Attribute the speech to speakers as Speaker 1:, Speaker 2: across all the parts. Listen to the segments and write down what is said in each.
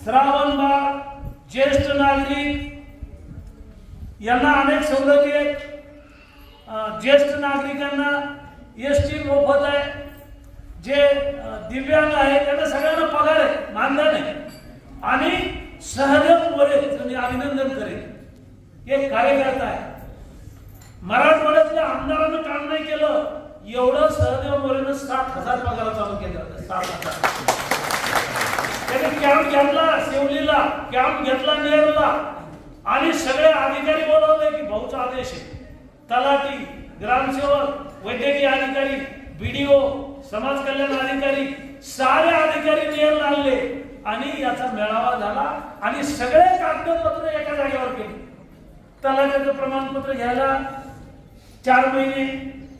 Speaker 1: श्रावण बाळ, ज्येष्ठ नागरिक यांना अनेक सवलती आहेत. ज्येष्ठ नागरिकांना एसटी मोफत आहे. जे दिव्यांग आहेत त्यांना सगळ्यांना पगार आहे, मानधन आहे. आणि सहदेव मोरे मी अभिनंदन करेन, एक कार्यकर्ता आहे. मराठवाड्यातल्या आमदारांना काम नाही केलं एवढं सहदेव मोरेनं 60,000 पगार चालू केलं. 60,000 त्यांनी कॅम्प घेतला सेवलीला, कॅम्प घेतला नेरूला आणि सगळे अधिकारी बोलवले की भाऊचा आदेश आहे. तलाठी, ग्रामसेवक, वैद्यकीय अधिकारी, बीडीओ, समाज कल्याण अधिकारी, सारे अधिकारी नेरला आणले आणि याचा मेळावा झाला आणि सगळे कागदपत्र एका जागेवर केले. तलाठ्याचं प्रमाणपत्र घ्यायला 4 महिने,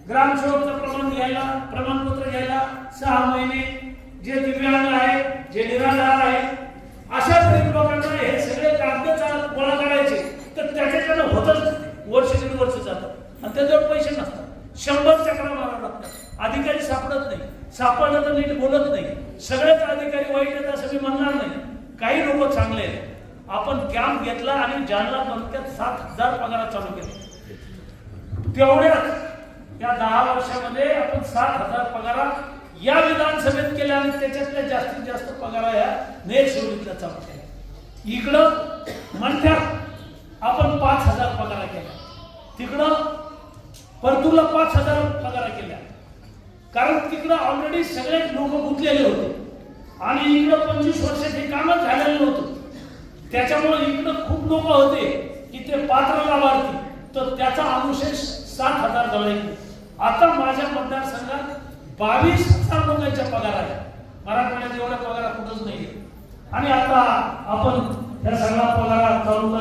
Speaker 1: ग्रामसेवकचं प्रमाणपत्र घ्यायला 6 महिने, जे दिव्यांग आहे, जे निराधार आहे, अशा गरीब लोकांना हे सगळे कागद गोळा करायचे तर त्याच्याकडे होतच वर्ष दीड वर्ष जातात आणि त्याच्यावर पैसे नसतात. 100 चक्रा मारावं लागतात. अधिकारी सापडत नाही, सापडलं तर नीट बोलत नाही. सगळेच अधिकारी वाईट आहेत असं मी म्हणणार नाही, काही लोक चांगले आहेत. आपण कॅम्प घेतला आणि जालना तालुक्यात 7,000 पगार चालू केले. तेवढ्याच या 10 वर्षामध्ये आपण 7,000 पगार या विधानसभेत केल्या आणि त्याच्यातल्या जास्तीत जास्त पगार या नेरशिवलीतल्या चालू केल्या. इकडं मंठ्यात आपण 5,000 पगार केल्या, तिकडं परतूरला 5,000 पगार केल्या. कारण तिकडं ऑलरेडी सगळे लोक गुंतलेले होते आणि इकडं 25 वर्षात हे कामच झालेलं नव्हतं. त्याच्यामुळे इकडं खूप लोक होते की ते पात्र लाभार्थी, तर त्याचा अनुशेष 7,000 झाला. आता माझ्या मतदारसंघात 22,000 लोकांच्या पगार आहे. मराठवाड्यात एवढ्या पगार कुठंच नाही. आणि आता आपण या सगळ्या पगार चालू